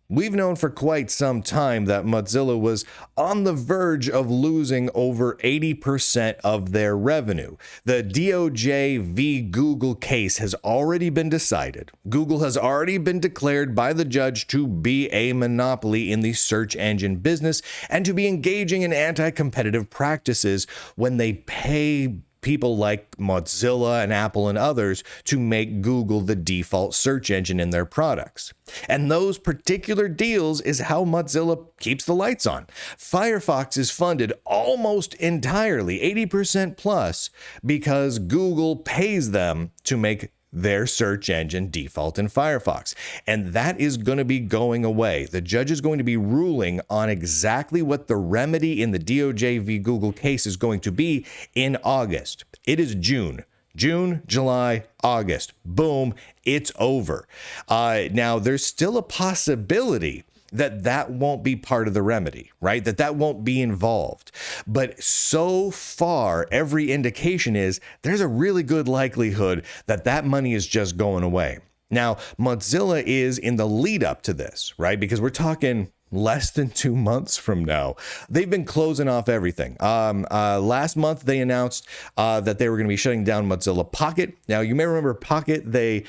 We've known for quite some time that Mozilla was on the verge of losing over 80% of their revenue. The DOJ v. Google case has already been decided. Google has already been declared by the judge to be a monopoly in the search engine business and to be engaging in anti-competitive practices when they pay people like Mozilla and Apple and others to make Google the default search engine in their products. And those particular deals is how Mozilla keeps the lights on. Firefox is funded almost entirely, 80% plus, because Google pays them to make their search engine default in Firefox. And that is going to be going away. The judge is going to be ruling on exactly what the remedy in the DOJ v. Google case is going to be in August. It is June, July, August. Boom, it's over. Now, there's still a possibility that won't be part of the remedy, right? That won't be involved. But so far, every indication is there's a really good likelihood that money is just going away. Now, Mozilla is in the lead up to this, right? Because we're talking less than 2 months from now. They've been closing off everything. Last month, they announced that they were going to be shutting down Mozilla Pocket. Now, you may remember Pocket. They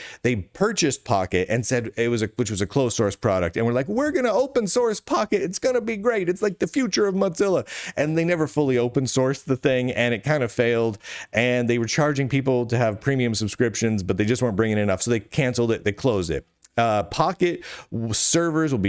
purchased Pocket and said which was a closed source product. And we're like, we're going to open source Pocket. It's going to be great. It's like the future of Mozilla. And they never fully open sourced the thing, and it kind of failed. And they were charging people to have premium subscriptions, but they just weren't bringing enough. So they canceled it. They closed it. Pocket servers will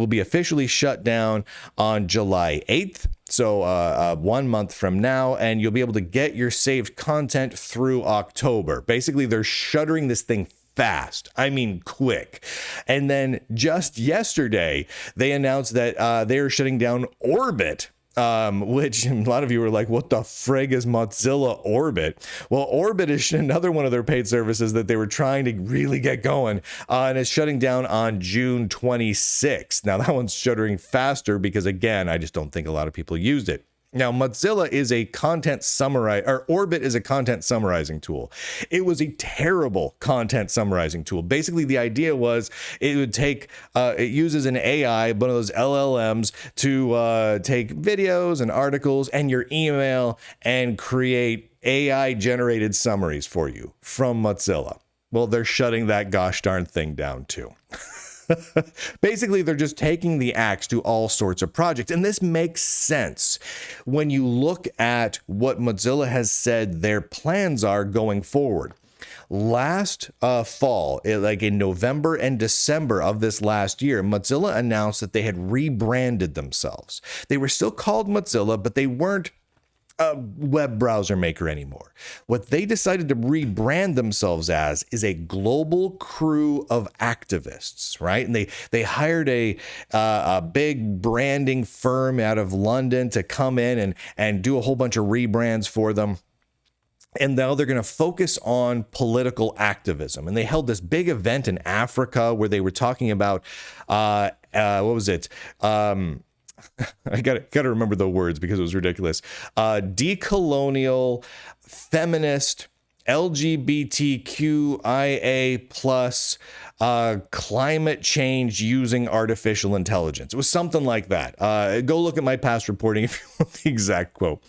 be officially shut down on July 8th. So 1 month from now, and you'll be able to get your saved content through October. Basically, they're shuttering this thing fast. I mean, quick. And then just yesterday, they announced that they're shutting down Orbit. Which a lot of you were like, what the frig is Mozilla Orbit? Well, Orbit is another one of their paid services that they were trying to really get going, and it's shutting down on June 26th. Now, that one's shuttering faster because, again, I just don't think a lot of people used it. Now, Mozilla is a Orbit is a content summarizing tool. It was a terrible content summarizing tool. Basically, the idea was it would take, it uses an AI, one of those LLMs, to take videos and articles and your email and create AI generated summaries for you from Mozilla. Well, they're shutting that gosh darn thing down too. Basically, they're just taking the axe to all sorts of projects. And this makes sense when you look at what Mozilla has said their plans are going forward. Last fall, like in November and December of this last year, Mozilla announced that they had rebranded themselves. They were still called Mozilla, but they weren't a web browser maker anymore. What they decided to rebrand themselves as is a global crew of activists, right? And they hired a big branding firm out of London to come in and do a whole bunch of rebrands for them. And now they're going to focus on political activism. And they held this big event in Africa where they were talking about, what was it? I got to remember the words because it was ridiculous. Decolonial, feminist, LGBTQIA plus climate change using artificial intelligence. It was something like that. Go look at my past reporting if you want the exact quote.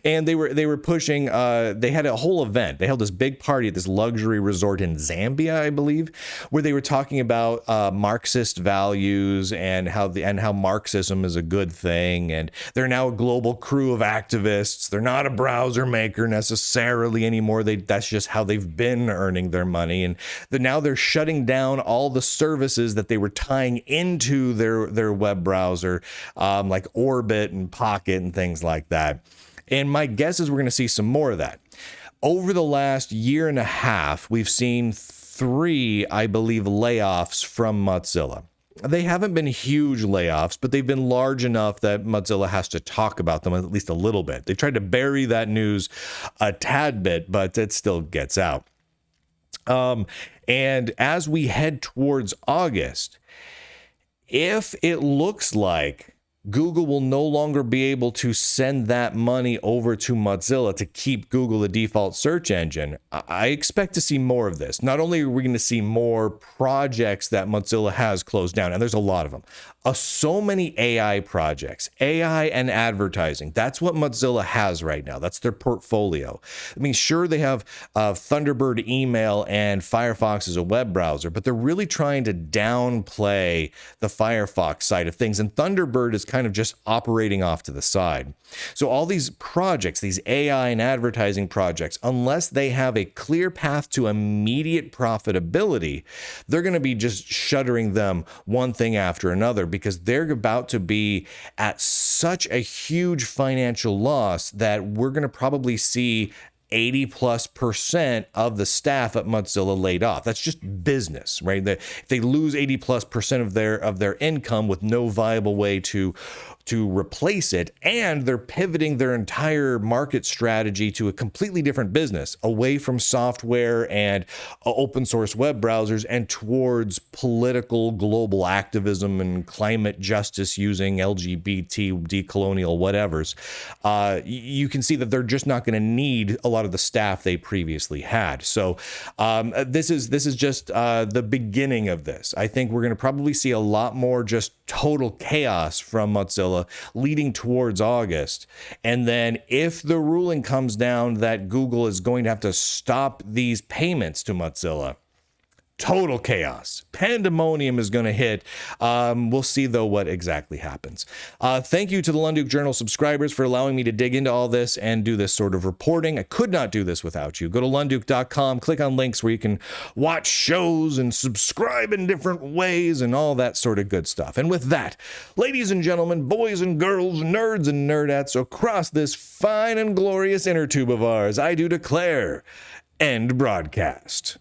And they were pushing. They had a whole event. They held this big party at this luxury resort in Zambia, I believe, where they were talking about Marxist values and how Marxism is a good thing. And they're now a global crew of activists. They're not a browser maker necessarily anymore. That's just how they've been earning their money. And now they're shutting down all the services that they were tying into their web browser, like Orbit and Pocket and things like that. And my guess is we're going to see some more of that. Over the last year and a half, we've seen 3, I believe, layoffs from Mozilla. They haven't been huge layoffs, but they've been large enough that Mozilla has to talk about them at least a little bit. They tried to bury that news a tad bit, but it still gets out. And as we head towards August, if it looks like Google will no longer be able to send that money over to Mozilla to keep Google the default search engine. I expect to see more of this. Not only are we going to see more projects that Mozilla has closed down, and there's a lot of them, so many AI projects, AI and advertising. That's what Mozilla has right now. That's their portfolio. I mean, sure, they have Thunderbird email and Firefox as a web browser, but they're really trying to downplay the Firefox side of things. And Thunderbird is kind of just operating off to the side. So all these projects, these AI and advertising projects, unless they have a clear path to immediate profitability, they're going to be just shuttering them one thing after another, because they're about to be at such a huge financial loss that we're going to probably see 80+% of the staff at Mozilla laid off. That's just business, right? If they lose 80+% of their income with no viable way to replace it, and they're pivoting their entire market strategy to a completely different business, away from software and open source web browsers and towards political global activism and climate justice using LGBT, decolonial whatevers, you can see that they're just not going to need a lot of the staff they previously had. So this is just the beginning of this. I think we're going to probably see a lot more just total chaos from Mozilla leading towards August. And then if the ruling comes down that Google is going to have to stop these payments to Mozilla, total chaos. Pandemonium is going to hit. We'll see, though, what exactly happens. Thank you to the Lunduke Journal subscribers for allowing me to dig into all this and do this sort of reporting. I could not do this without you. Go to lunduke.com, click on links where you can watch shows and subscribe in different ways and all that sort of good stuff. And with that, ladies and gentlemen, boys and girls, nerds and nerdettes across this fine and glorious inner tube of ours, I do declare, end broadcast.